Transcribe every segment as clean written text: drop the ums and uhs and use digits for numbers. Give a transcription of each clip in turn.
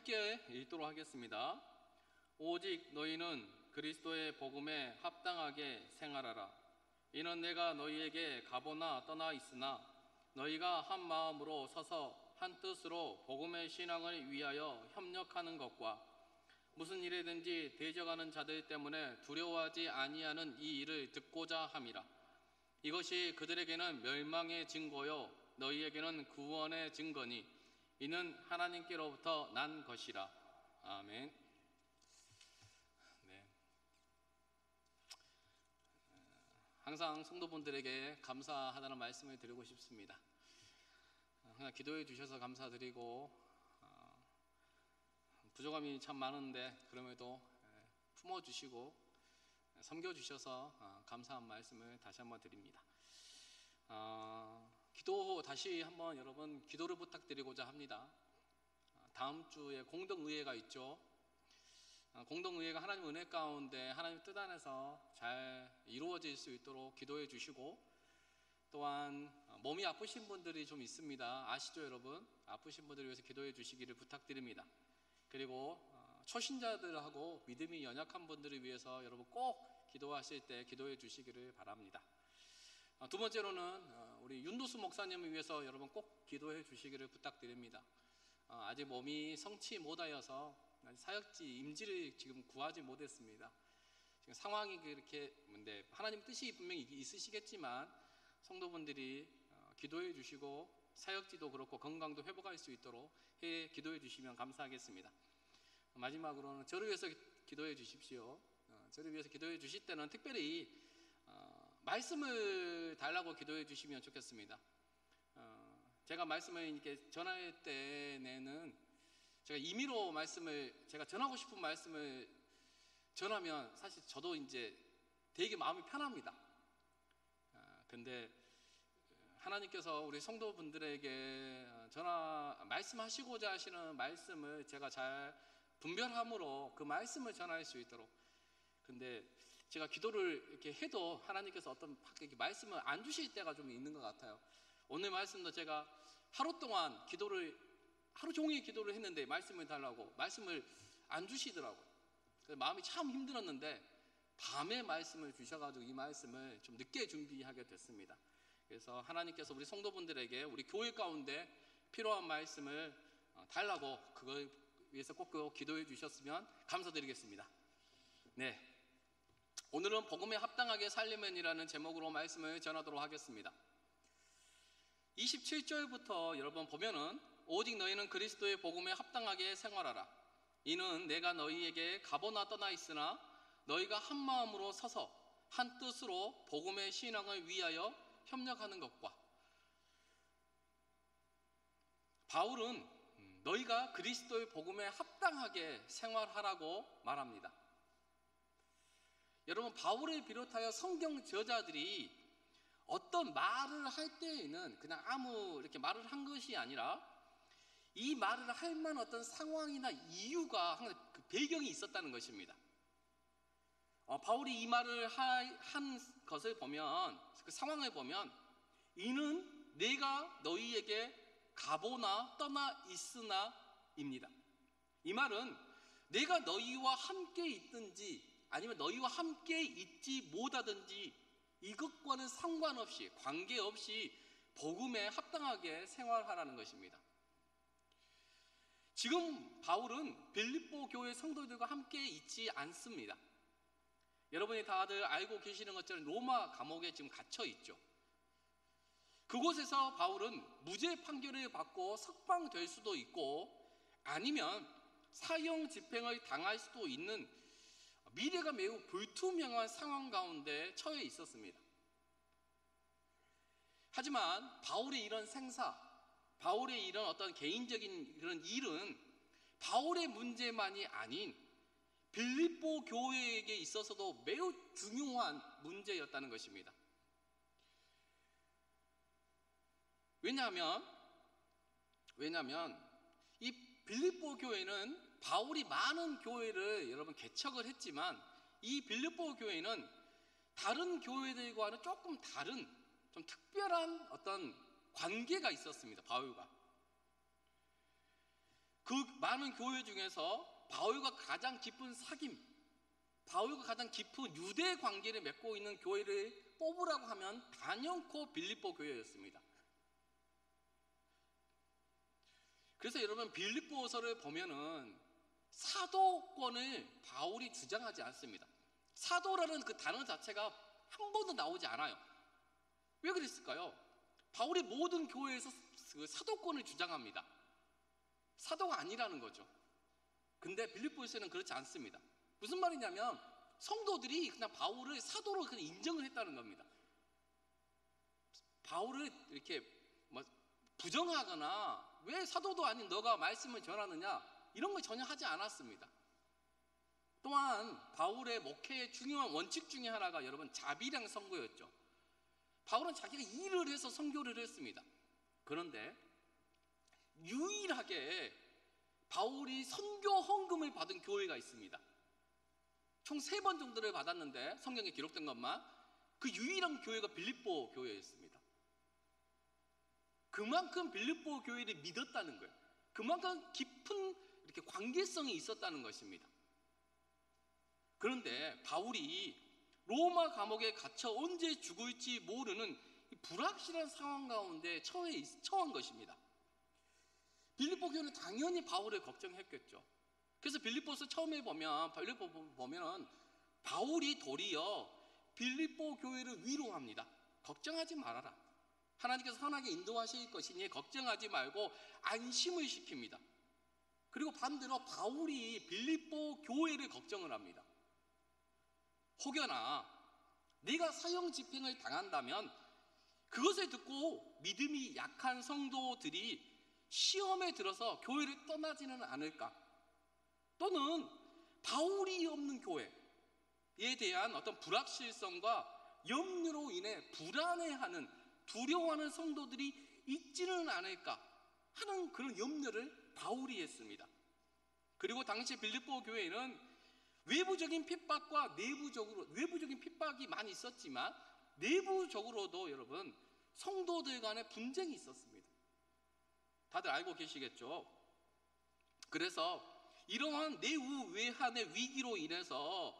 함께 읽도록 하겠습니다. 오직 너희는 그리스도의 복음에 합당하게 생활하라. 이는 내가 너희에게 가보나 떠나 있으나 너희가 한 마음으로 서서 한 뜻으로 복음의 신앙을 위하여 협력하는 것과 무슨 일에든지 대적하는 자들 때문에 두려워하지 아니하는 이 일을 듣고자 함이라. 이것이 그들에게는 멸망의 증거요 너희에게는 구원의 증거니 이는 하나님께로부터 난 것이라. 아멘. 네. 항상 성도분들에게 감사하다는 말씀을 드리고 싶습니다. 항상 기도해 주셔서 감사드리고 부족함이 참 많은데 그럼에도 품어주시고 섬겨주셔서 감사한 말씀을 다시 한번 드립니다. 기도 다시 한번 여러분 기도를 부탁드리고자 합니다. 다음 주에 공동의회가 있죠. 공동의회가 하나님 은혜 가운데 하나님 뜻 안에서 잘 이루어질 수 있도록 기도해 주시고, 또한 몸이 아프신 분들이 좀 있습니다. 아시죠 여러분? 아프신 분들을 위해서 기도해 주시기를 부탁드립니다. 그리고 초신자들하고 믿음이 연약한 분들을 위해서 여러분 꼭 기도하실 때 기도해 주시기를 바랍니다. 두 번째로는 우리 윤도수 목사님을 위해서 여러분 꼭 기도해 주시기를 부탁드립니다. 아직 몸이 성치 못하여서 사역지 임지를 지금 구하지 못했습니다. 지금 상황이 그렇게 뭔데 하나님 뜻이 분명히 있으시겠지만 성도분들이 기도해 주시고 사역지도 그렇고 건강도 회복할 수 있도록 기도해 주시면 감사하겠습니다. 마지막으로는 저를 위해서 기도해 주십시오. 저를 위해서 기도해 주실 때는 특별히 말씀을 달라고 기도해 주시면 좋겠습니다. 제가 말씀을 이렇게 전할 때에는 제가 임의로 제가 전하고 싶은 말씀을 전하면 사실 저도 이제 되게 마음이 편합니다. 근데 하나님께서 우리 성도분들에게 말씀하시고자 하시는 말씀을 제가 잘 분별함으로 그 말씀을 전할 수 있도록, 근데 제가 기도를 이렇게 해도 하나님께서 어떤 이렇게 말씀을 안 주실 때가 좀 있는 것 같아요. 오늘 말씀도 제가 하루 종일 기도를 했는데 말씀을 달라고 말씀을 안 주시더라고요. 그래서 마음이 참 힘들었는데 밤에 말씀을 주셔가지고 이 말씀을 좀 늦게 준비하게 됐습니다. 그래서 하나님께서 우리 성도분들에게 우리 교회 가운데 필요한 말씀을 달라고 그걸 위해서 꼭 기도해 주셨으면 감사드리겠습니다. 네, 오늘은 복음에 합당하게 살려면이라는 제목으로 말씀을 전하도록 하겠습니다. 27절부터 여러분 보면은 오직 너희는 그리스도의 복음에 합당하게 생활하라. 이는 내가 너희에게 가보나 떠나 있으나 너희가 한 마음으로 서서 한 뜻으로 복음의 신앙을 위하여 협력하는 것과, 바울은 너희가 그리스도의 복음에 합당하게 생활하라고 말합니다. 여러분, 바울을 비롯하여 성경 저자들이 어떤 말을 할 때에는 그냥 아무 이렇게 말을 한 것이 아니라 이 말을 할 만한 어떤 상황이나 이유가 항상 그 배경이 있었다는 것입니다. 바울이 이 말을 한 것을 보면, 그 상황을 보면, 이는 내가 너희에게 가보나 떠나 있으나 입니다. 이 말은 내가 너희와 함께 있든지 아니면 너희와 함께 있지 못하든지 이것과는 상관없이, 관계없이 복음에 합당하게 생활하라는 것입니다. 지금 바울은 빌립보 교회 성도들과 함께 있지 않습니다. 여러분이 다들 알고 계시는 것처럼 로마 감옥에 지금 갇혀 있죠. 그곳에서 바울은 무죄 판결을 받고 석방될 수도 있고 아니면 사형 집행을 당할 수도 있는 미래가 매우 불투명한 상황 가운데 처해 있었습니다. 하지만 바울의 이런 생사, 바울의 이런 어떤 개인적인 그런 일은 바울의 문제만이 아닌 빌립보 교회에게 있어서도 매우 중요한 문제였다는 것입니다. 왜냐하면 이 빌립보 교회는 바울이 많은 교회를 여러분 개척을 했지만 이 빌립보 교회는 다른 교회들과는 조금 다른 좀 특별한 어떤 관계가 있었습니다. 바울과 그 많은 교회 중에서 바울과 가장 깊은 사귐, 바울과 가장 깊은 유대 관계를 맺고 있는 교회를 뽑으라고 하면 단연코 빌립보 교회였습니다. 그래서 여러분, 빌립보서를 보면은 사도권을 바울이 주장하지 않습니다. 사도라는 그 단어 자체가 한 번도 나오지 않아요. 왜 그랬을까요? 바울이 모든 교회에서 그 사도권을 주장합니다. 사도가 아니라는 거죠. 근데 빌립보에서는 그렇지 않습니다. 무슨 말이냐면 성도들이 그냥 바울을 사도로 그냥 인정을 했다는 겁니다. 바울을 이렇게 뭐 부정하거나 왜 사도도 아닌 너가 말씀을 전하느냐 이런 걸 전혀 하지 않았습니다. 또한 바울의 목회의 중요한 원칙 중에 하나가 여러분 자비량 선교였죠. 바울은 자기가 일을 해서 선교를 했습니다. 그런데 유일하게 바울이 선교 헌금을 받은 교회가 있습니다. 총 3번 정도를 받았는데 성경에 기록된 것만 그 유일한 교회가 빌립보 교회였습니다. 그만큼 빌립보 교회를 믿었다는 거예요. 그만큼 깊은 이렇게 관계성이 있었다는 것입니다. 그런데 바울이 로마 감옥에 갇혀 언제 죽을지 모르는 불확실한 상황 가운데 처한 것입니다. 빌립보 교회는 당연히 바울을 걱정했겠죠. 그래서 빌립보서 처음에 보면 바울이 도리어 빌립보 교회를 위로합니다. 걱정하지 말아라. 하나님께서 선하게 인도하실 것이니 걱정하지 말고 안심을 시킵니다. 그리고 반대로 바울이 빌립보 교회를 걱정을 합니다. 혹여나 네가 사형 집행을 당한다면 그것을 듣고 믿음이 약한 성도들이 시험에 들어서 교회를 떠나지는 않을까? 또는 바울이 없는 교회에 대한 어떤 불확실성과 염려로 인해 불안해하는, 두려워하는 성도들이 있지는 않을까 하는 그런 염려를 바울이 했습니다. 그리고 당시 빌립보 교회는 외부적인 핍박과 외부적인 핍박이 많이 있었지만 내부적으로도 여러분 성도들 간의 분쟁이 있었습니다. 다들 알고 계시겠죠? 그래서 이러한 내후 외환의 위기로 인해서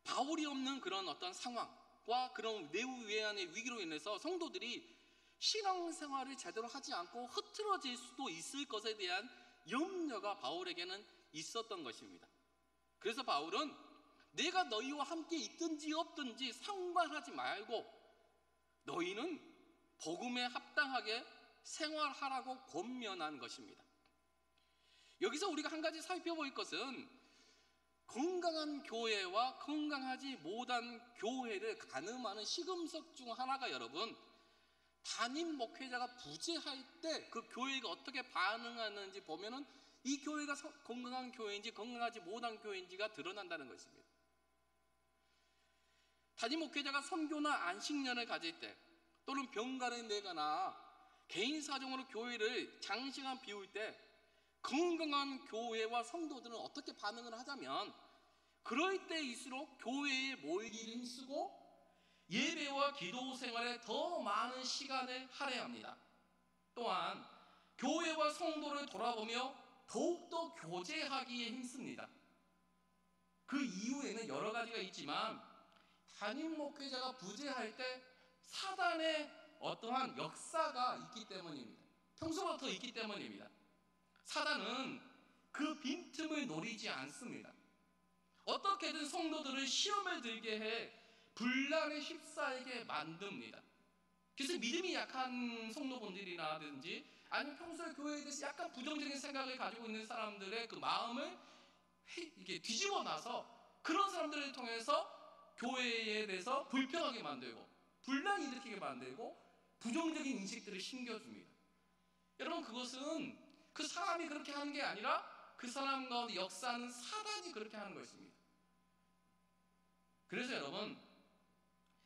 바울이 없는 그런 어떤 상황과 그런 내후 외환의 위기로 인해서 성도들이 신앙생활을 제대로 하지 않고 흐트러질 수도 있을 것에 대한 염려가 바울에게는 있었던 것입니다. 그래서 바울은 내가 너희와 함께 있든지 없든지 상관하지 말고 너희는 복음에 합당하게 생활하라고 권면한 것입니다. 여기서 우리가 한 가지 살펴볼 것은 건강한 교회와 건강하지 못한 교회를 가늠하는 시금석 중 하나가 여러분 담임 목회자가 부재할 때 그 교회가 어떻게 반응하는지 보면은 이 교회가 건강한 교회인지 건강하지 못한 교회인지가 드러난다는 것입니다. 담임 목회자가 선교나 안식년을 가질 때 또는 병가를 내거나 개인 사정으로 교회를 장시간 비울 때 건강한 교회와 성도들은 어떻게 반응을 하자면 그럴 때일수록 교회에 모이기를 힘쓰고 예배와 기도 생활에 더 많은 시간을 할애합니다. 또한 교회와 성도를 돌아보며 더욱더 교제하기에 힘씁니다. 그 이유에는 여러 가지가 있지만 담임 목회자가 부재할 때 사단의 어떠한 역사가 있기 때문입니다. 평소부터 있기 때문입니다. 사단은 그 빈틈을 노리지 않습니다. 어떻게든 성도들을 시험에 들게 해 분란에 휩싸이게 만듭니다. 그래서 믿음이 약한 성도분들이라든지 아니면 평소에 교회에 대해서 약간 부정적인 생각을 가지고 있는 사람들의 그 마음을 이게 뒤집어 놔서 그런 사람들을 통해서 교회에 대해서 불평하게 만들고 분란이 일으키게 만들고 부정적인 인식들을 심겨줍니다. 여러분 그것은 그 사람이 그렇게 하는 게 아니라 그 사람 가운데 역사하는 사단이 그렇게 하는 것입니다. 그래서 여러분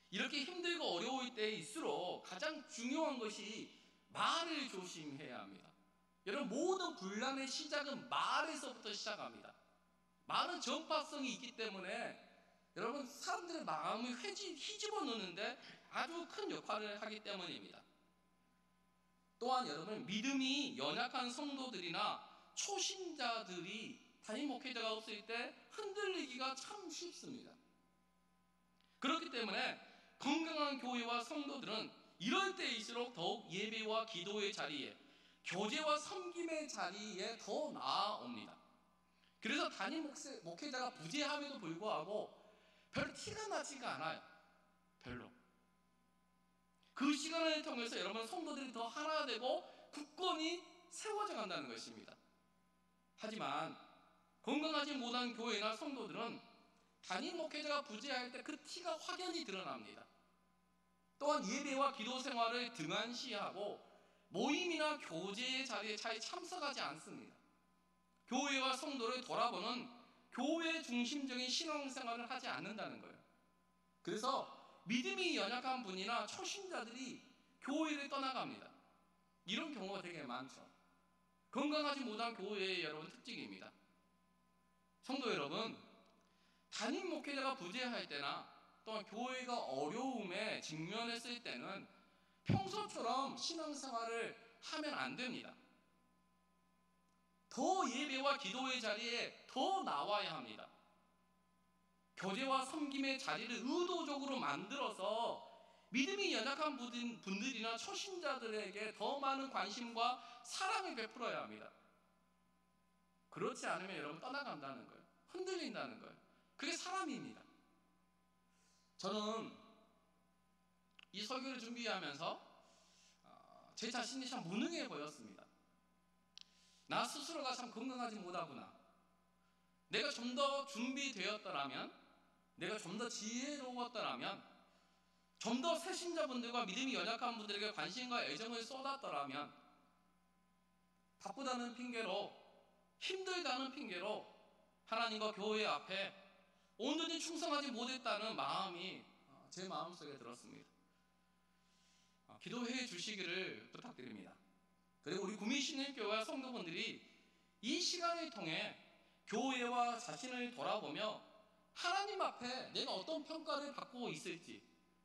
이렇게 힘들고 어려울 때일수록 가장 중요한 것이 말을 조심해야 합니다. 여러분 모든 분란의 시작은 말에서부터 시작합니다. 말은 전파성이 있기 때문에 여러분 사람들의 마음을 휘집어 놓는데 아주 큰 역할을 하기 때문입니다. 또한 여러분 믿음이 연약한 성도들이나 초신자들이 담임 목회자가 없을 때 흔들리기가 참 쉽습니다. 그렇기 때문에 건강한 교회와 성도들은 이럴 때일수록 더욱 예배와 기도의 자리에, 교제와 섬김의 자리에 더 나아옵니다. 그래서 담임 목회자가 부재함에도 불구하고 별로 티가 나지가 않아요. 별로. 그 시간을 통해서 여러분 성도들이 더 하나 되고 굳건히 세워져 간다는 것입니다. 하지만 건강하지 못한 교회나 성도들은 담임 목회자가 부재할 때 그 티가 확연히 드러납니다. 또한 예배와 기도 생활을 등한시하고 모임이나 교제의 자리에 잘 참석하지 않습니다. 교회와 성도를 돌아보는 교회 중심적인 신앙생활을 하지 않는다는 거예요. 그래서 믿음이 연약한 분이나 초신자들이 교회를 떠나갑니다. 이런 경우가 되게 많죠. 건강하지 못한 교회의 여러분 특징입니다. 성도 여러분, 담임 목회자가 부재할 때나 또한 교회가 어려움에 직면했을 때는 평소처럼 신앙생활을 하면 안 됩니다. 더 예배와 기도의 자리에 더 나와야 합니다. 교제와 섬김의 자리를 의도적으로 만들어서 믿음이 연약한 분들이나 초신자들에게 더 많은 관심과 사랑을 베풀어야 합니다. 그렇지 않으면 여러분 떠나간다는 거예요. 흔들린다는 거예요. 그게 사람입니다. 저는 이 설교를 준비하면서 제 자신이 참 무능해 보였습니다. 나 스스로가 참 건강하지 못하구나. 내가 좀 더 준비되었더라면, 내가 좀 더 지혜로웠더라면, 좀 더 새신자분들과 믿음이 연약한 분들에게 관심과 애정을 쏟았더라면, 바쁘다는 핑계로, 힘들다는 핑계로 하나님과 교회 앞에 온전히 충성하지 못했다는 마음이 제 마음속에 들었습니다. 기도해 주시기를 부탁드립니다. 그리고 우리 구미신일교회 성도분들이 이 시간을 통해 교회와 자신을 돌아보며 하나님 앞에 내가 어떤 평가를 받고 있을지,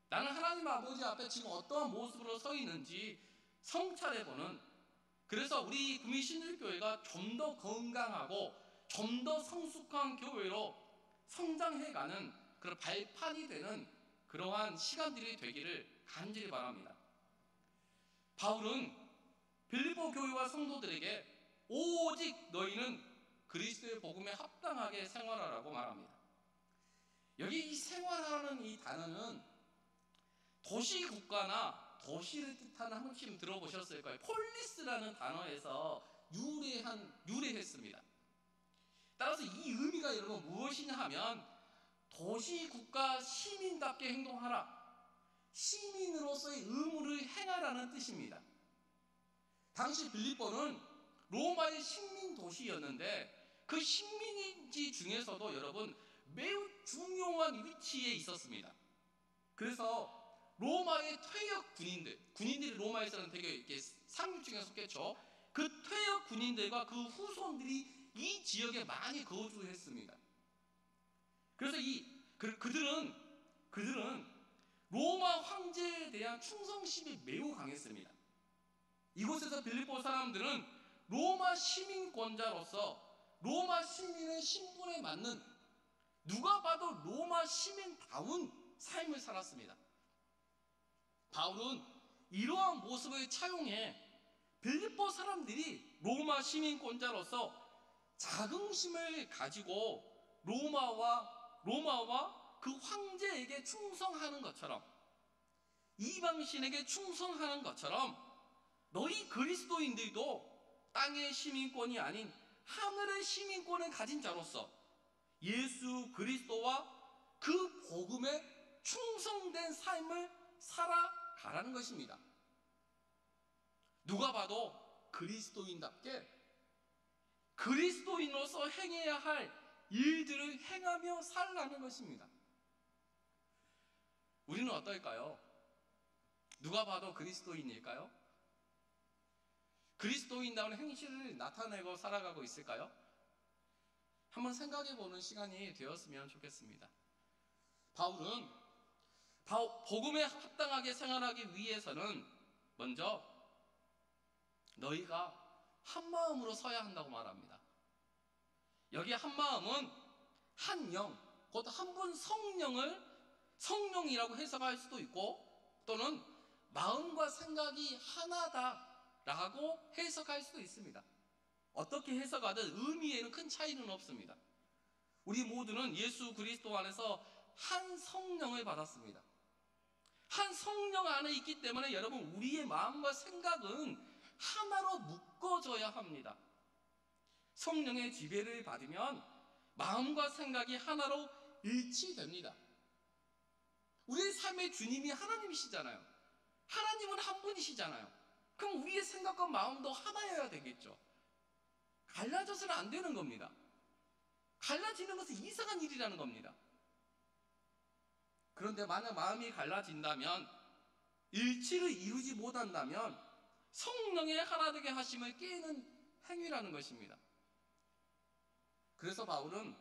나는 하나님 아버지 앞에 지금 어떠한 모습으로 서 있는지 성찰해보는, 그래서 우리 구미신일교회가 좀 더 건강하고 좀 더 성숙한 교회로 성장해가는 그런 발판이 되는 그러한 시간들이 되기를 간절히 바랍니다. 바울은 빌립보 교회와 성도들에게 오직 너희는 그리스도의 복음에 합당하게 생활하라고 말합니다. 여기 이 생활하라는 이 단어는 도시국가나 도시를 뜻하는, 한 번쯤 들어보셨을 거예요. 폴리스라는 단어에서 유래했습니다. 따라서 이 의미가 여러분 무엇이냐 하면 도시국가 시민답게 행동하라, 시민으로서의 의무를 행하라는 뜻입니다. 당시 빌립보는 로마의 식민 도시였는데 그 식민지 중에서도 여러분 매우 중요한 위치에 있었습니다. 그래서 로마의 퇴역 군인들이 로마에서는 되게 이렇게 상류층에 속했죠. 그 퇴역 군인들과 그 후손들이 이 지역에 많이 거주했습니다. 그래서 그들은 로마 황제에 대한 충성심이 매우 강했습니다. 이곳에서 빌립보 사람들은 로마 시민권자로서 로마 시민의 신분에 맞는, 누가 봐도 로마 시민다운 삶을 살았습니다. 바울은 이러한 모습을 차용해 빌립보 사람들이 로마 시민권자로서 자긍심을 가지고 로마와 그 황제에게 충성하는 것처럼, 이방신에게 충성하는 것처럼 너희 그리스도인들도 땅의 시민권이 아닌 하늘의 시민권을 가진 자로서 예수 그리스도와 그 복음에 충성된 삶을 살아가라는 것입니다. 누가 봐도 그리스도인답게 그리스도인으로서 행해야 할 일들을 행하며 살라는 것입니다. 우리는 어떨까요? 누가 봐도 그리스도인일까요? 그리스도인다운 행실을 나타내고 살아가고 있을까요? 한번 생각해보는 시간이 되었으면 좋겠습니다. 바울은 복음에 합당하게 생활하기 위해서는 먼저 너희가 한 마음으로 서야 한다고 말합니다. 여기 한 마음은 한 영, 곧 한 분 성령을 성령이라고 해석할 수도 있고, 또는 마음과 생각이 하나다라고 해석할 수도 있습니다. 어떻게 해석하든 의미에는 큰 차이는 없습니다. 우리 모두는 예수 그리스도 안에서 한 성령을 받았습니다. 한 성령 안에 있기 때문에 여러분, 우리의 마음과 생각은 하나로 묶어져야 합니다. 성령의 지배를 받으면 마음과 생각이 하나로 일치됩니다. 우리의 삶의 주님이 하나님이시잖아요. 하나님은 한 분이시잖아요. 그럼 우리의 생각과 마음도 하나여야 되겠죠. 갈라져서는 안 되는 겁니다. 갈라지는 것은 이상한 일이라는 겁니다. 그런데 만약 마음이 갈라진다면, 일치를 이루지 못한다면 성령의 하나 되게 하심을 깨는 행위라는 것입니다. 그래서 바울은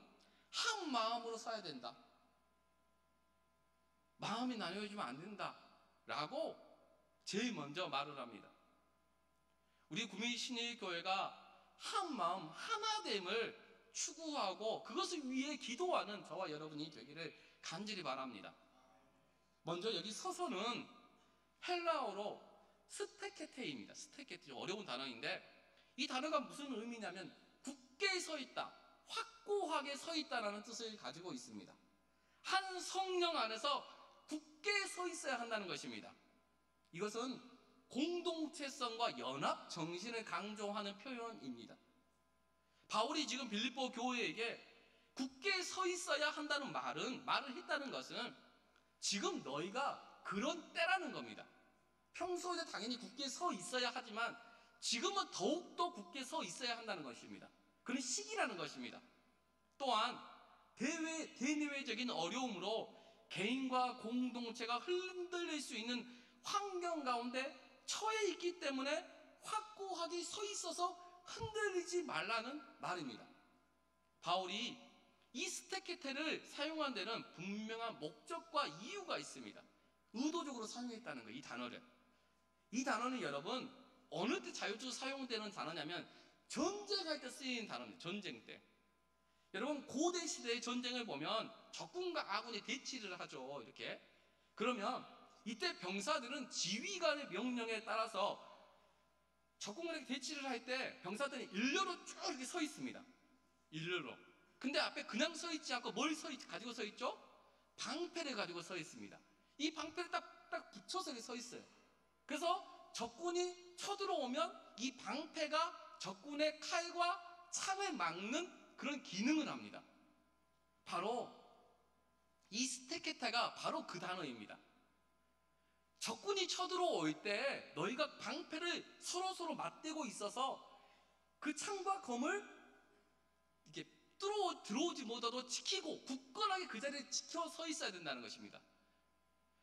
한 마음으로 서야 된다, 마음이 나뉘어지면 안 된다 라고 제일 먼저 말을 합니다. 우리 구민신일교회가 한 마음 하나됨을 추구하고 그것을 위해 기도하는 저와 여러분이 되기를 간절히 바랍니다. 먼저 여기 서서는 헬라어로 스테케테입니다. 스테케테, 어려운 단어인데 이 단어가 무슨 의미냐면 굳게 서 있다, 확고하게 서 있다라는 뜻을 가지고 있습니다. 한 성령 안에서 굳게 서 있어야 한다는 것입니다. 이것은 공동체성과 연합 정신을 강조하는 표현입니다. 바울이 지금 빌립보 교회에게 굳게 서 있어야 한다는 말을 했다는 것은 지금 너희가 그런 때라는 겁니다. 평소에 당연히 굳게 서 있어야 하지만 지금은 더욱더 굳게 서 있어야 한다는 것입니다. 그런 시기라는 것입니다. 또한 대내외적인 어려움으로 개인과 공동체가 흔들릴 수 있는 환경 가운데 처해 있기 때문에 확고하게 서 있어서 흔들리지 말라는 말입니다. 바울이 이 스테케테를 사용한 데는 분명한 목적과 이유가 있습니다. 의도적으로 사용했다는 거예요, 이 단어를. 이 단어는 여러분 어느 때 자유적으로 사용되는 단어냐면 전쟁할 때 쓰이는 단어입니다. 전쟁 때. 여러분 고대 시대의 전쟁을 보면 적군과 아군이 대치를 하죠. 이렇게. 그러면 이때 병사들은 지휘관의 명령에 따라서 적군과 대치를 할 때 병사들이 일렬로 쭉 이렇게 서 있습니다. 일렬로. 근데 앞에 그냥 서 있지 않고 뭘 가지고 서 있죠? 방패를 가지고 서 있습니다. 이 방패를 딱 붙여서 이렇게 서 있어요. 그래서 적군이 쳐들어오면 이 방패가 적군의 칼과 창을 막는 그런 기능을 합니다. 바로 이 스테케타가 바로 그 단어입니다. 적군이 쳐들어올 때 너희가 방패를 서로 맞대고 있어서 그 창과 검을 이렇게 들어오지 못하도록 지키고 굳건하게 그 자리에 지켜 서 있어야 된다는 것입니다.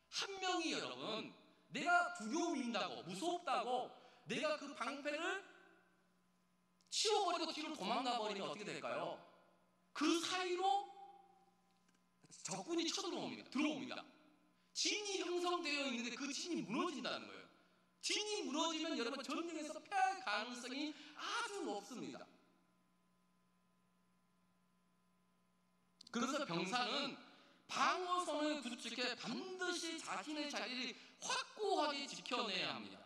한 명이 여러분 내가 두려움이 있다고 무섭다고 내가 그 방패를 치워버리고 뒤로 도망가 버리면 어떻게 될까요? 그 사이로 적군이 들어옵니다. 진이 형성되어 있는데 그 진이 무너진다는 거예요. 진이 무너지면 여러분 전쟁에서 패할 가능성이 아주 높습니다. 그래서 병사는 방어선을 구축해 반드시 자신의 자리를 확고하게 지켜내야 합니다.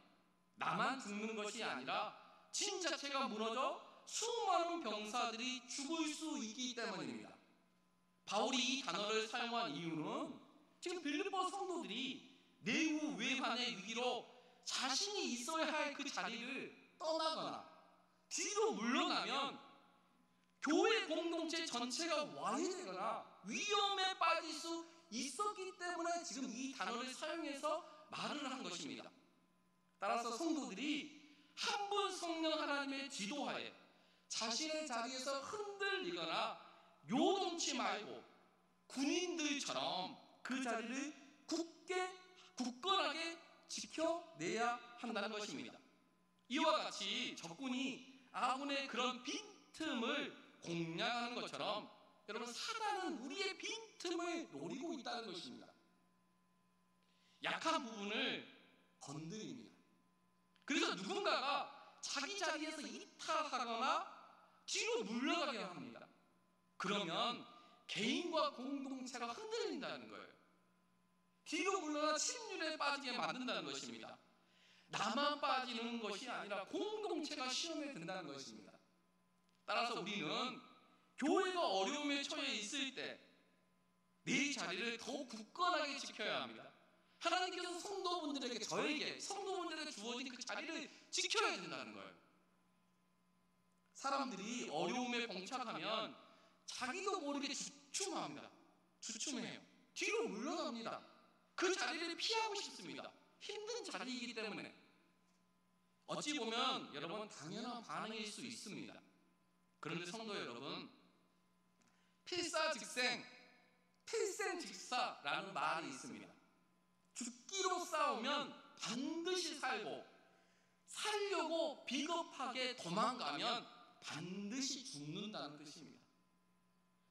나만 죽는 것이 아니라 진 자체가 무너져 수많은 병사들이 죽을 수 있기 때문입니다. 바울이 이 단어를 사용한 이유는 지금 빌립보 성도들이 내후 외환의 위기로 자신이 있어야 할 그 자리를 떠나거나 뒤로 물러나면 교회 공동체 전체가 와해되거나 위험에 빠질 수 있었기 때문에 지금 이 단어를 사용해서 말을 한 것입니다. 따라서 성도들이 한 분 성령 하나님의 지도하에 자신의 자리에서 흔들리거나 요동치 말고 군인들처럼 그 자리를 굳건하게 지켜내야 한다는 것입니다. 이와 같이 적군이 아군의 그런 빈틈을 공략하는 것처럼 여러분 사단은 우리의 빈틈을 노리고 있다는 것입니다. 약한 부분을 건드립니다. 그래서 누군가가 자기 자리에서 이탈하거나 뒤로 물러가게 합니다. 그러면 개인과 공동체가 흔들린다는 거예요. 뒤로 물러나 침륜에 빠지게 만든다는 것입니다. 나만 빠지는 것이 아니라 공동체가 시험에 든다는 것입니다. 따라서 우리는 교회가 어려움에 처해 있을 때 내 자리를 더 굳건하게 지켜야 합니다. 하나님께서 성도분들에게, 저에게, 성도분들에게 주어진 그 자리를 지켜야 된다는 거예요. 사람들이 어려움에 봉착하면 자기도 모르게 주춤합니다. 주춤해요. 뒤로 물러납니다. 그 자리를 피하고 싶습니다. 힘든 자리이기 때문에. 어찌 보면 여러분 당연한 반응일 수 있습니다. 그런데 성도 여러분, 필생직사라는 말이 있습니다. 죽기로 싸우면 반드시 살고, 살려고 비겁하게 도망가면 반드시 죽는다는 뜻입니다.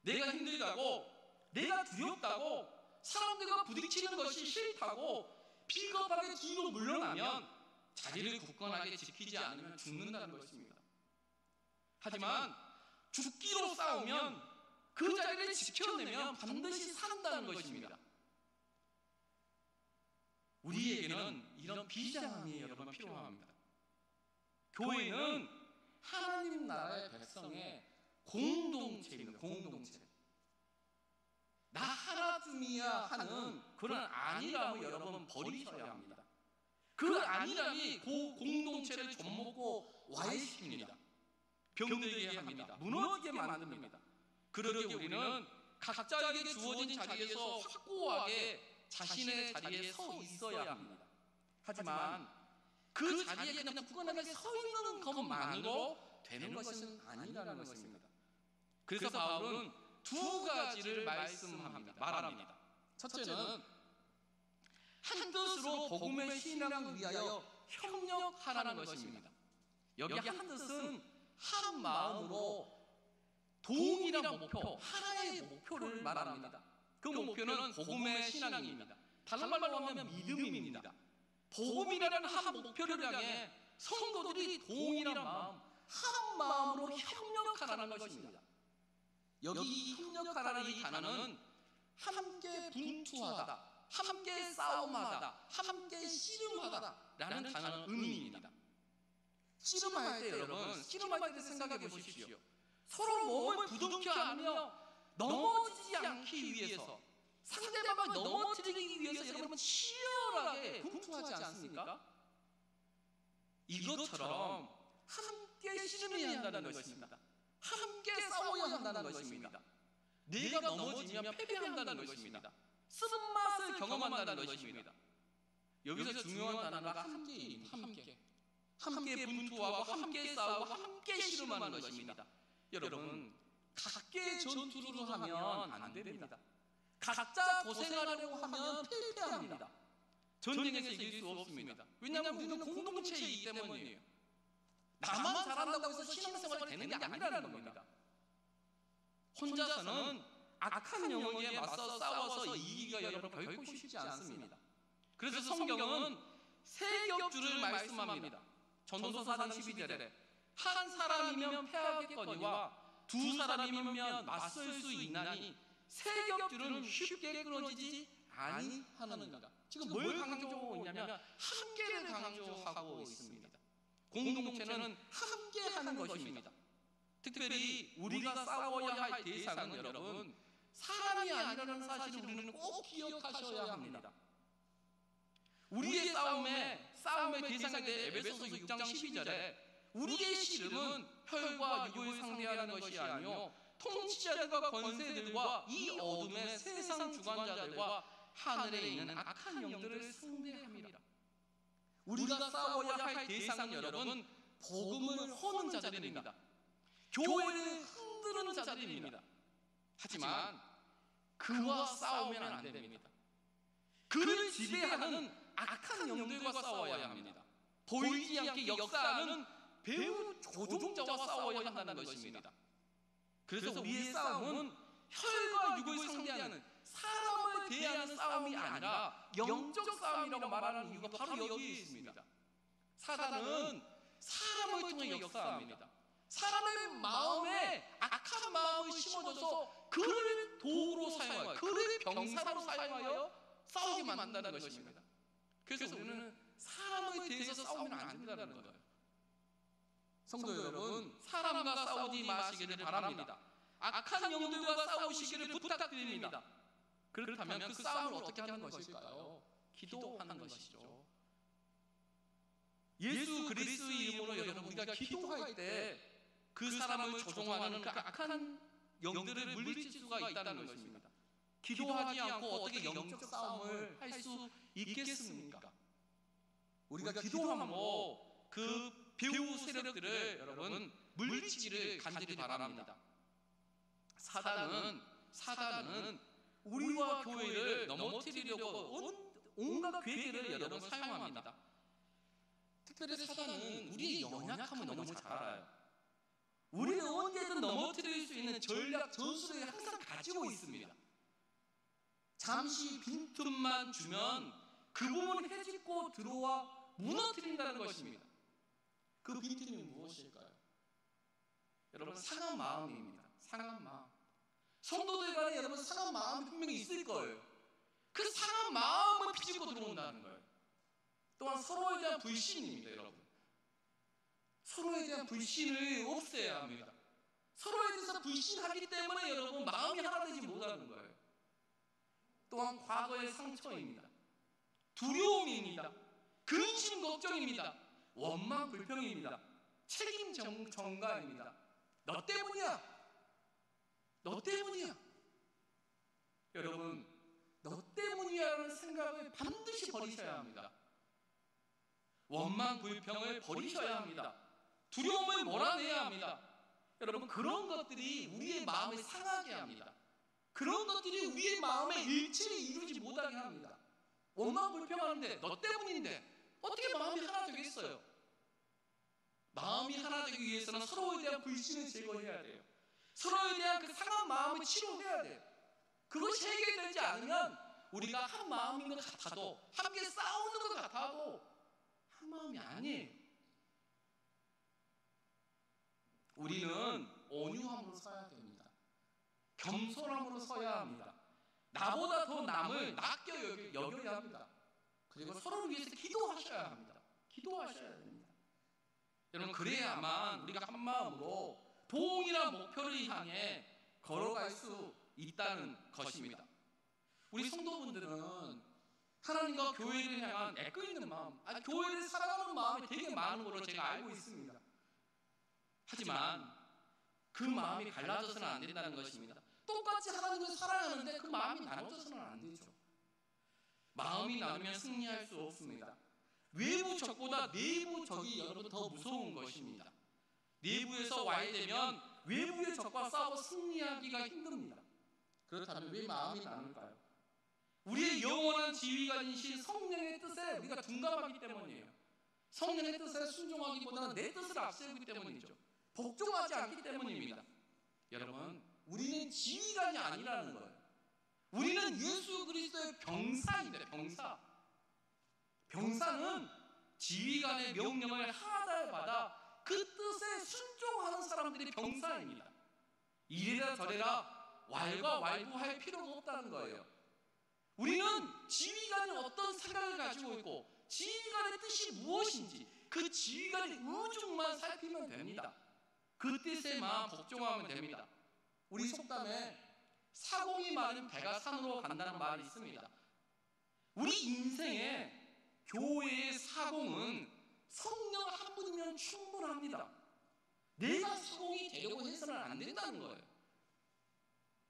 내가 힘들다고, 내가 두렵다고, 사람들과 부딪히는 것이 싫다고 비겁하게 뒤로 물러나면 자리를 굳건하게 지키지 않으면 죽는다는 것입니다. 하지만 죽기로 싸우면 그 자리를 지켜내면 반드시 산다는 것입니다. 우리에게는 이런 비장함이 여러분 필요합니다. 교회는 하나님 나라의 백성의 공동체입니다. 공동체. 나 하나쯤이야 하는 그런 안일함을 여러분 버리셔야 합니다. 그 안일함이 그 공동체를 좀먹고 와해시킵니다. 병들게 합니다. 무너지게 만듭니다. 그러기에 우리는 각자에게 주어진 자리에서 확고하게 자신의 자리에 서 있어야 합니다. 하지만 그 자리에 그냥 굳건하게 서 있는 것만으로 되는 것은 아니라는 것입니다. 그래서 바울은 두 가지를 말합니다. 첫째는 한 뜻으로 복음의 신앙을 위하여 협력하라는 것입니다. 여기 한 뜻은 한 마음으로 동일한 목표, 하나의 목표를 말합니다. 그 목표는 복음의 신앙입니다. 다른 말로 하면 믿음입니다. 복음이라는 한 목표를 향해 성도들이 동일한 마음, 한 마음으로 협력하라는 것입니다. 여기 협력하라는 이 단어는 함께 분투하다, 함께 싸움하다, 함께 씨름하다라는 단어는 의미입니다. 씨름할 때 여러분, 씨름할 때 생각해 보십시오. 서로 몸을 부둥켜 안으며 넘어지지 않기 위해서, 상대방을 넘어뜨리기 위해서 여러분 치열하게 분투하지 않습니까? 이것처럼 함께 씨름해야 한다는 것입니다. 함께 싸워야 한다는 것입니다. 내가 넘어지면 패배한다는 것입니다. 쓴맛을 경험한다는 것입니다. 여기서 중요한 단어가 함께입니다. 함께 분투하고 함께 싸우고 함께 씨름하는 것입니다. 여러분, 각계 전투를 하면 안 됩니다. 각자 고생하려고 하면 패배합니다. 전쟁에서 이길 수 없습니다. 왜냐하면 우리는 공동체이기 때문이에요. 나만 잘한다고 해서 신앙생활이 되는 게 아니라는 겁니다. 혼자서는 악한 영역에 맞서 싸워서 이기기가 여러분 결코 쉽지 않습니다. 그래서 성경은 세 격주를 말씀합니다. 전도서 4장 12절에 한 사람이면 패하겠거니와 두 사람이면 맞설 수 있나니 세 격주는 쉽게 끊어지지 아니하느니라. 지금 뭘 강조하고 있냐면 함께를 강조하고 있습니다. 공동체는 함께하는 것입니다. 특별히 우리가 싸워야 할 대상은 여러분 사람이 아니라는 사실을 우리는 꼭 기억하셔야 합니다. 우리의 싸움의 대상에 대해 에베소서 6장 12절에 우리의 씨름은 혈과 육을 상대하는 것이 아니요 통치자들과 권세들과 이 어둠의 세상 주관자들과 하늘에 있는 악한 영들을 상대함이라. 우리가 싸워야 할 대상은 여러분 복음을 허는 자들입니다. 교회를 흔드는 자들입니다. 하지만 그와 싸우면 안 됩니다. 그를 지배하는 악한 영들과 싸워야 합니다. 보이지 않게 역사하는 배후 조종자와 싸워야 한다는 것입니다. 그래서 우리의 싸움은 혈과 육을 상대하는 사람을 대하는 싸움이 아니라 영적 싸움이라고 말하는 이유가 바로 여기에 있습니다. 사단은 사람을 통해 역사합니다. 사람의 마음에 악한 마음을 심어줘서 그를 도구로 사용하여, 그를 병사로 사용하여 싸우게 만든다는 것입니다. 그래서 우리는 사람에 대해서 싸우면 안 된다는 거예요. 성도 여러분, 사람과 싸우지 마시기를 바랍니다. 악한 영들과 싸우시기를 부탁드립니다. 그렇다면 그 싸움을 어떻게 하는 것일까요? 기도하는 것이죠. 예수 그리스도의 이름으로 여러분, 우리가 기도할 때 그 사람을 조종하는 그 악한 영들을 물리칠 수가 있다는 것입니다. 기도하지 않고 어떻게 영적 싸움을 할 수 있겠습니까? 우리가 기도함으로 그 배후 세력들을 여러분 물리치기를 간절히 바랍니다. 사단은 우리와 교회를 넘어뜨리려고 온갖 괴계를 여러분 사용합니다. 특별히 사단은 우리의 연약함을 너무 잘 알아요. 우리는 언제든 넘어뜨릴 수 있는 전략, 전술을 항상 가지고 있습니다. 잠시 빈틈만 주면 그 부분을 헤집고 들어와 무너뜨린다는 것입니다. 그 빈틈이 무엇일까요? 여러분, 상한 마음입니다. 상한 마음. 성도들 간에 여러분 상한 마음이 분명히 있을 거예요. 그 상한 마음을 비집고 들어온다는 거예요. 또한 서로에 대한 불신입니다, 여러분. 서로에 대한 불신을 없애야 합니다. 서로에 대해서 불신하기 때문에 여러분 마음이 하나 되지 못하는 거예요. 또한 과거의 상처입니다. 두려움입니다. 근심 걱정입니다. 원망 불평입니다. 책임 전가입니다. 너 때문이야. 너 때문이야. 여러분, 너 때문이야라는 생각을 반드시 버리셔야 합니다. 원망 불평을 버리셔야 합니다. 두려움을 몰아내야 합니다. 여러분, 그런 것들이 우리의 마음을 상하게 합니다. 그런 것들이 우리의 마음의 일치를 이루지 못하게 합니다. 원망 불평하는데 너 때문인데 어떻게 마음이 하나 되겠어요? 마음이 하나 되기 위해서는 서로에 대한 불신을 제거해야 돼요. 서로에 대한 그 상한 마음을 치료해야 돼요. 그것이 해결되지 않으면 우리가 한 마음인 것 같아도, 함께 싸우는 것 같아도 한 마음이 아니에요. 우리는 온유함으로 서야 됩니다. 겸손함으로 서야 합니다. 나보다 더 남을 낮게 여겨야 합니다. 그리고 서로를 위해서 기도하셔야 합니다. 기도하셔야 됩니다. 여러분, 그래야만 우리가 한 마음으로 동일한 목표를 향해 걸어갈 수 있다는 것입니다. 우리 성도분들은 하나님과 교회를 향한 애끓이는 마음, 교회를 사랑하는 마음이 되게 많은 걸로 제가 알고 있습니다. 하지만 그 마음이 갈라져서는 안 된다는 것입니다. 똑같이 하나님을 사랑하는데 그 마음이 나눠져서는 안 되죠. 마음이 나누면 승리할 수 없습니다. 외부 적보다 내부 적이 여러분 더 무서운 것입니다. 내부에서 와야 되면 외부의 적과 싸워 승리하기가 힘듭니다. 그렇다면 왜 마음이 나눌까요? 우리의 영원한 지휘관이신 성령의 뜻에 우리가 둔감하기 때문이에요. 성령의 뜻에 순종하기보다는 내 뜻을 앞세우기 때문이죠. 복종하지 않기 때문입니다. 여러분, 우리는 지휘관이 아니라는 거예요. 우리는 예수 그리스도의 병사입니다. 병사는 지휘관의 명령을 하나받아 그 뜻에 순종하는 사람들이 병사입니다. 이래라 저래라 왈가왈부할 필요가 없다는 거예요. 우리는 지휘관이 어떤 생각을 가지고 있고 지휘관의 뜻이 무엇인지 그 지휘관의 의중만 살피면 됩니다. 그 뜻에만 복종하면 됩니다. 우리 속담에 사공이 많은 배가 산으로 간다는 말이 있습니다. 우리 인생에 교회의 사공은 성령 한 분이면 충분합니다. 내가 사공이 되려고 해서는 안 된다는 거예요.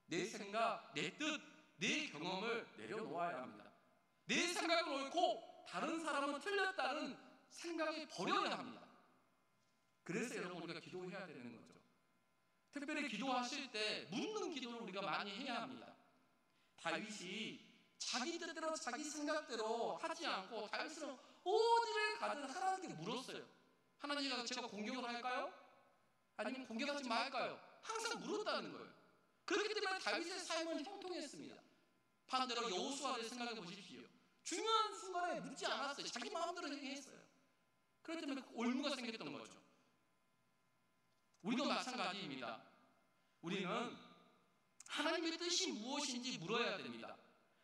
내 생각, 내 뜻, 내 경험을 내려놓아야 합니다. 내 생각은 옳고 다른 사람은 틀렸다는 생각을 버려야 합니다. 그래서 여러분 우리가 기도해야 되는 거죠. 특별히 기도하실 때 묻는 기도를 우리가 많이 해야 합니다. 다윗이 자기 뜻대로 자기 생각대로 하지 않고 다윗은 어디를 가든 하나님께 물었어요. 하나님, 제가 공격을 할까요? 아니면 공격하지 말까요? 항상 물었다는 거예요. 그렇기 때문에 다윗의 삶은 형통했습니다. 반대로 여호수아를 생각해 보십시오. 중요한 순간에 묻지 않았어요. 자기 마음대로 행했어요. 그렇기 때문에 올무가 생겼던 거죠. 우리도 마찬가지입니다. 우리는 하나님의 뜻이 무엇인지 물어야 됩니다.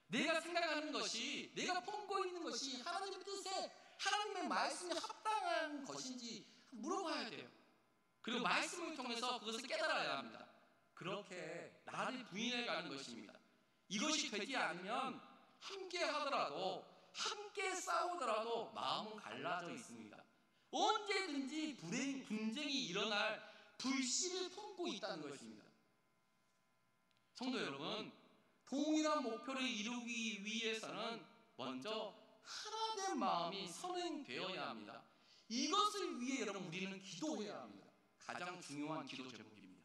내가 생각하는 것이, 내가 품고 있는 것이 하나님의 뜻에, 하나님의 말씀에 합당한 것인지 물어봐야 돼요. 그리고 말씀을 통해서 그것을 깨달아야 합니다. 그렇게 나를 부인해 가는 것입니다. 이것이 되지 않으면 함께 하더라도, 함께 싸우더라도 마음은 갈라져 있습니다. 언제든지 분쟁이 일어날 불씨를 품고 있다는 것입니다. 성도 여러분, 동일한 목표를 이루기 위해서는 먼저 하나된 마음이 선행되어야 합니다. 이것을 위해 여러분 우리는 기도해야 합니다. 가장 중요한 기도 제목입니다.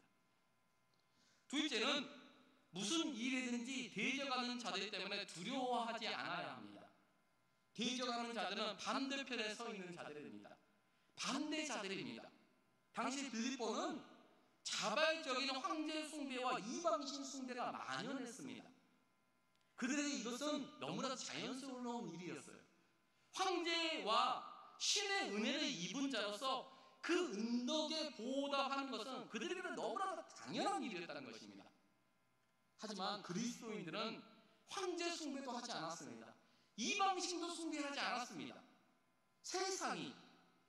둘째는 무슨 일이든지 대적하는 자들 때문에 두려워하지 않아야 합니다. 대적하는 자들은 반대편에 서 있는 자들입니다. 반대자들입니다. 당시 빌립보는 자발적인 황제 숭배와 이방신 숭배가 만연했습니다. 그들에게 이것은 너무나 자연스러운 일이었어요. 황제와 신의 은혜를 입은 자로서 그 은덕에 보답하는 것은 그들에게는 너무나 당연한 일이었다는 것입니다. 하지만 그리스도인들은 황제 숭배도 하지 않았습니다. 이방신도 숭배하지 않았습니다. 세상이,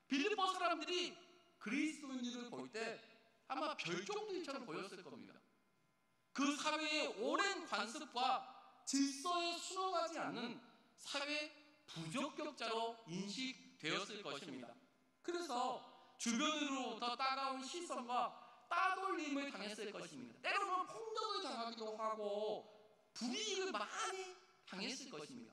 빌립보 사람들이 그리스도인들을 볼 때 아마 별종들처럼 보였을 겁니다. 그 사회의 오랜 관습과 질서에 순응하지 않는 사회 부적격자로 인식되었을 것입니다. 그래서 주변으로부터 따가운 시선과 따돌림을 당했을 것입니다. 때로는 폭력을 당하기도 하고 불이익을 많이 당했을 것입니다.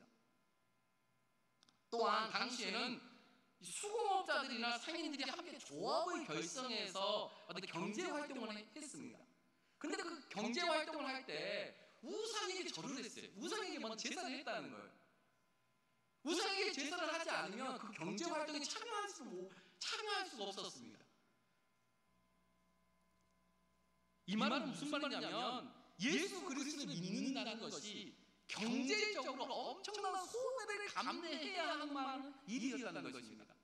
또한 당시에는 수공업자들이나 상인들이 함께 조합을 결성해서 어떤 경제 활동을 했습니다. 근데 그 경제 활동을 할 때 우상에게 절을 했어요. 우상에게 먼저 제사를 했다는 거예요. 우상에게 제사를 하지 않으면 그 경제 활동에 참여할 수가 없었습니다. 이 말은 무슨 말이냐면 예수 그리스도를 믿는다는 것이 경제적으로 엄청난 손해를 감내해야 하는 일이었다는 것입니다.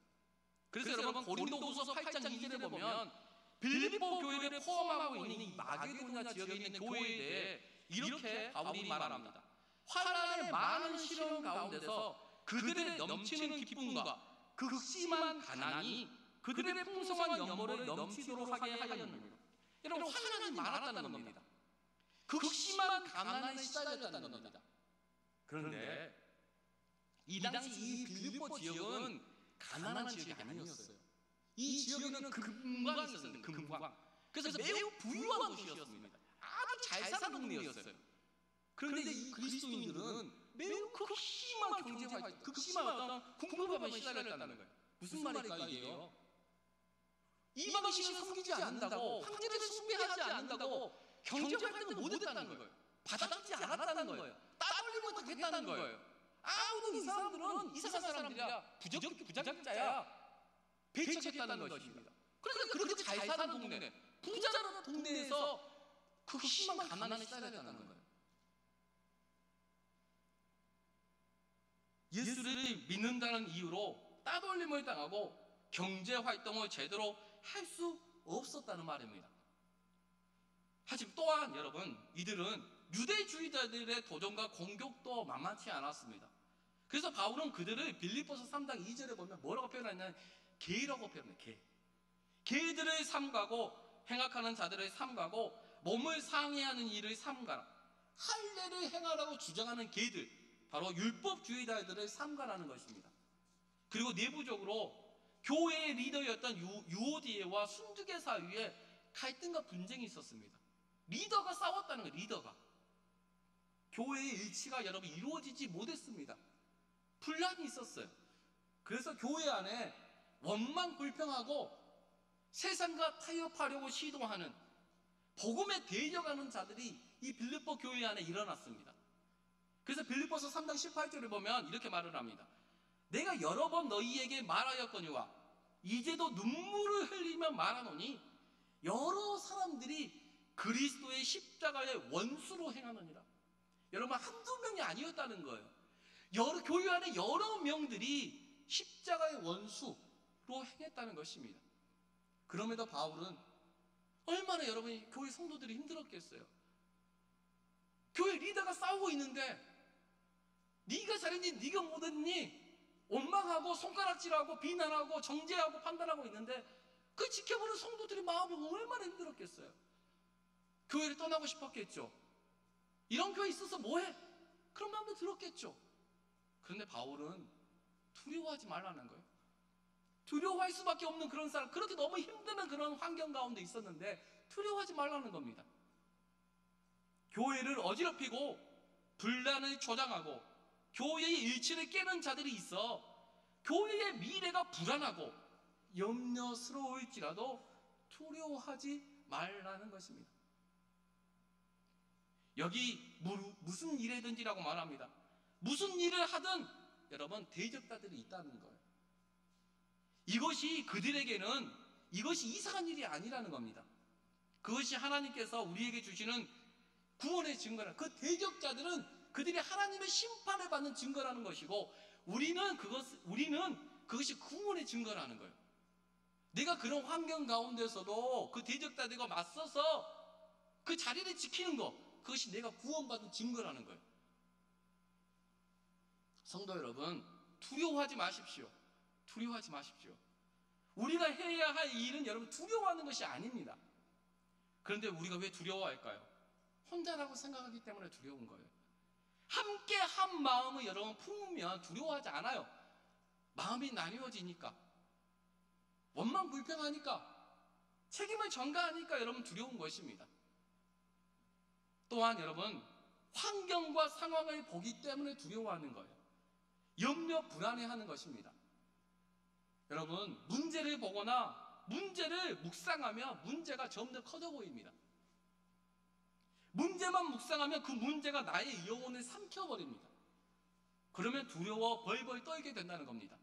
그래서 여러분 고린도후서 8장 2절에 보면 빌립보 교회를 포함하고 있는 이 마게도냐 지역에 있는 교회에 대해 이렇게 바울이 말합니다. 환난의 많은 시련 가운데서 그들의 넘치는 기쁨과 극심한 가난이 그들의 풍성한 연보를 넘치도록 하게 하였느니라. 여러분 환난이 많았다는 겁니다. 극심한 가난에 시달렸다는 겁니다. 그런데 이 당시 이 빌립보 지역은 가난한 지역이 아니었어요. 이 지역에는 금광이 있었는데 금광. 그래서 매우 부유한 도시였습니다. 아주 잘 사는 동네였어요. 그런데 이 그리스도인들은 매우 극심한 경제 활동, 극심한 어떤 궁핍함에 시달렸다는 거예요. 무슨 말일까 이게요? 이방신을 섬기지 않는다고, 황제를 숭배하지 않는다고 경제 활동을 못했다는 거예요. 받아들이지 않았다는 거예요. 따돌림을 당했다는 거예요. 아무도 이 사람들은 이상한 사람들이야, 부적자야, 배척했다는 것입니다. 그러니까 그렇게 잘 사는 동네, 부자라는 동네에서 극심한 가난에 시달렸다는 거예요. 예수를 믿는다는 이유로 따돌림을 당하고 경제 활동을 제대로 할 수 없었다는 말입니다. 하지만 또한 여러분, 이들은 유대주의자들의 도전과 공격도 만만치 않았습니다. 그래서 바울은 그들을 빌립보서 3장 2절에 보면 뭐라고 표현하냐면 개라고 표현해요. 개들을 삼가고 행악하는 자들을 삼가고 몸을 상해하는 일을 삼가라. 할례를 행하라고 주장하는 개들, 바로 율법주의자들을 삼가라는 것입니다. 그리고 내부적으로 교회의 리더였던 유오디에와 순두계 사이에 갈등과 분쟁이 있었습니다. 리더가 싸웠다는 거예요. 리더가. 교회의 일치가 여러분 이루어지지 못했습니다. 분란이 있었어요. 그래서 교회 안에 원망 불평하고 세상과 타협하려고 시도하는, 복음에 대적하는 자들이 이 빌립보 교회 안에 일어났습니다. 그래서 빌립보서 3장 18절을 보면 이렇게 말을 합니다. 내가 여러 번 너희에게 말하였거니와 이제도 눈물을 흘리며 말하노니 여러 사람들이 그리스도의 십자가의 원수로 행하느니라. 여러분 한두 명이 아니었다는 거예요. 교회 안에 여러 명들이 십자가의 원수, 행했다는 것입니다. 그럼에도 바울은 얼마나 여러분이 교회 성도들이 힘들었겠어요. 교회 리더가 싸우고 있는데 네가 잘했니? 네가 못했니? 원망하고 손가락질하고 비난하고 정죄하고 판단하고 있는데 그 지켜보는 성도들이 마음이 얼마나 힘들었겠어요. 교회를 떠나고 싶었겠죠. 이런 교회 있어서 뭐해? 그런 마음도 들었겠죠. 그런데 바울은 두려워하지 말라는 거예요. 두려워할 수밖에 없는 그런 사람, 그렇게 너무 힘드는 그런 환경 가운데 있었는데 두려워하지 말라는 겁니다. 교회를 어지럽히고 분란을 조장하고 교회의 일치를 깨는 자들이 있어 교회의 미래가 불안하고 염려스러울지라도 두려워하지 말라는 것입니다. 여기 무슨 일이든지라고 말합니다. 무슨 일을 하든 여러분 대적자들이 있다는 거예요. 이것이 그들에게는 이것이 이상한 일이 아니라는 겁니다. 그것이 하나님께서 우리에게 주시는 구원의 증거라. 그 대적자들은 그들이 하나님의 심판을 받는 증거라는 것이고 우리는 그것이 구원의 증거라는 거예요. 내가 그런 환경 가운데서도 그 대적자들과 맞서서 그 자리를 지키는 것, 그것이 내가 구원받은 증거라는 거예요. 성도 여러분, 두려워하지 마십시오. 두려워하지 마십시오. 우리가 해야 할 일은 여러분 두려워하는 것이 아닙니다. 그런데 우리가 왜 두려워할까요? 혼자라고 생각하기 때문에 두려운 거예요. 함께 한 마음을 여러분 품으면 두려워하지 않아요. 마음이 나뉘어지니까, 원망 불평하니까, 책임을 전가하니까 여러분 두려운 것입니다. 또한 여러분 환경과 상황을 보기 때문에 두려워하는 거예요. 염려 불안해하는 것입니다. 여러분 문제를 보거나 문제를 묵상하면 문제가 점점 커져 보입니다. 문제만 묵상하면 그 문제가 나의 영혼을 삼켜버립니다. 그러면 두려워 벌벌 떨게 된다는 겁니다.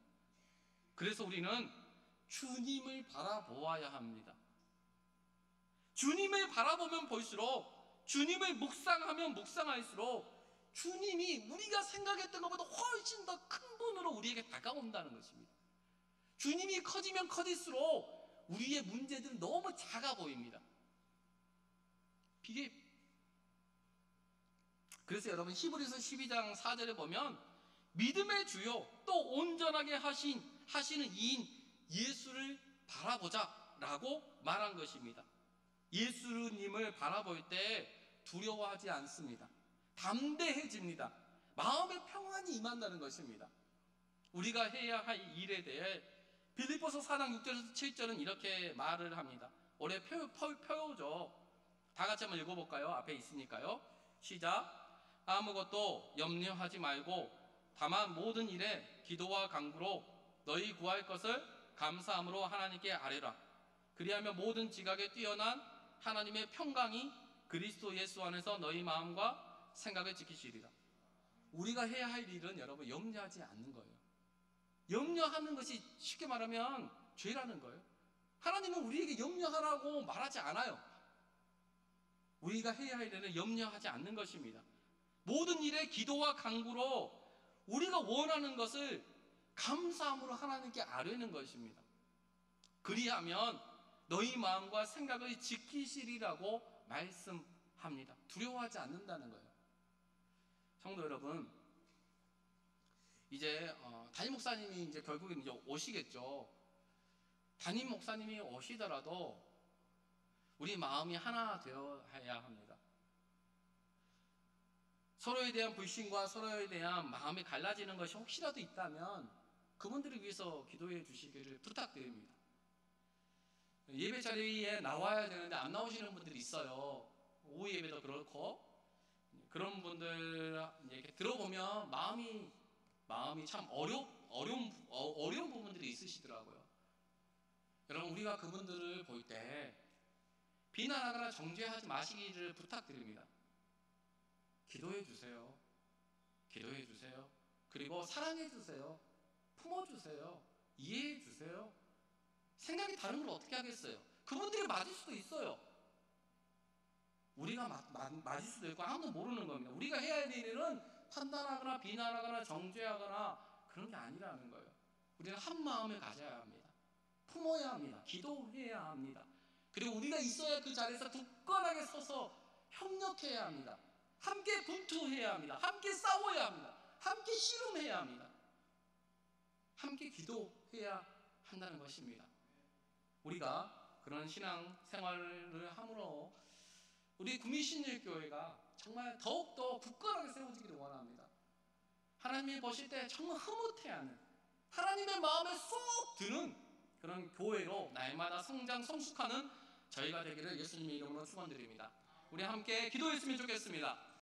그래서 우리는 주님을 바라보아야 합니다. 주님을 바라보면 볼수록, 주님을 묵상하면 묵상할수록 주님이 우리가 생각했던 것보다 훨씬 더 큰 분으로 우리에게 다가온다는 것입니다. 주님이 커지면 커질수록 우리의 문제들은 너무 작아 보입니다. 그래서 여러분 히브리서 12장 4절에 보면 믿음의 주요 또 온전하게 하시는 이인 예수를 바라보자 라고 말한 것입니다. 예수님을 바라볼 때 두려워하지 않습니다. 담대해집니다. 마음의 평안이 임한다는 것입니다. 우리가 해야 할 일에 대해 빌립보서 4장 6절에서 7절은 이렇게 말을 합니다. 올해 표죠. 다 같이 한번 읽어볼까요? 앞에 있으니까요. 시작. 아무것도 염려하지 말고 다만 모든 일에 기도와 간구로 너희 구할 것을 감사함으로 하나님께 아뢰라. 그리하면 모든 지각에 뛰어난 하나님의 평강이 그리스도 예수 안에서 너희 마음과 생각을 지키시리라. 우리가 해야 할 일은 여러분 염려하지 않는 거예요. 염려하는 것이 쉽게 말하면 죄라는 거예요. 하나님은 우리에게 염려하라고 말하지 않아요. 우리가 해야 할 일은 염려하지 않는 것입니다. 모든 일에 기도와 간구로 우리가 원하는 것을 감사함으로 하나님께 아뢰는 것입니다. 그리하면 너희 마음과 생각을 지키시리라고 말씀합니다. 두려워하지 않는다는 거예요. 성도 여러분, 이제 담임 목사님이 이제 결국엔 이제 오시겠죠. 담임 목사님이 오시더라도 우리 마음이 하나 되어야 합니다. 서로에 대한 불신과 서로에 대한 마음이 갈라지는 것이 혹시라도 있다면 그분들을 위해서 기도해 주시기를 부탁드립니다. 예배 자리에 나와야 되는데 안 나오시는 분들이 있어요. 오후 예배도 그렇고, 그런 분들 이렇게 들어보면 마음이 참 어려운 부분들이 있으시더라고요. 여러분, 우리가 그분들을 볼 때 비난하거나 정죄하지 마시기를 부탁드립니다. 기도해 주세요. 기도해 주세요. 그리고 사랑해 주세요. 품어 주세요. 이해해 주세요. 생각이 다른 걸 어떻게 하겠어요? 그분들이 맞을 수도 있어요. 우리가 맞을 수도 있고 아무도 모르는 겁니다. 우리가 해야 할 일은 판단하거나 비난하거나 정죄하거나 그런 게 아니라는 거예요. 우리는 한 마음을 가져야 합니다. 품어야 합니다. 기도해야 합니다. 그리고 우리가 있어야 그 자리에서 굳건하게 서서 협력해야 합니다. 함께 분투해야 합니다. 함께 싸워야 합니다. 함께 씨름해야 합니다. 함께 기도해야 한다는 것입니다. 우리가 그런 신앙 생활을 함으로 우리 구미신일교회가 정말 더욱더 굳건하게 세워지기를 원합니다. 하나님이 보실 때 정말 흐뭇해하는, 하나님의 마음에 쏙 드는 그런 교회로 날마다 성장 성숙하는 저희가 되기를 예수님의 이름으로 축원드립니다. 우리 함께 기도했으면 좋겠습니다.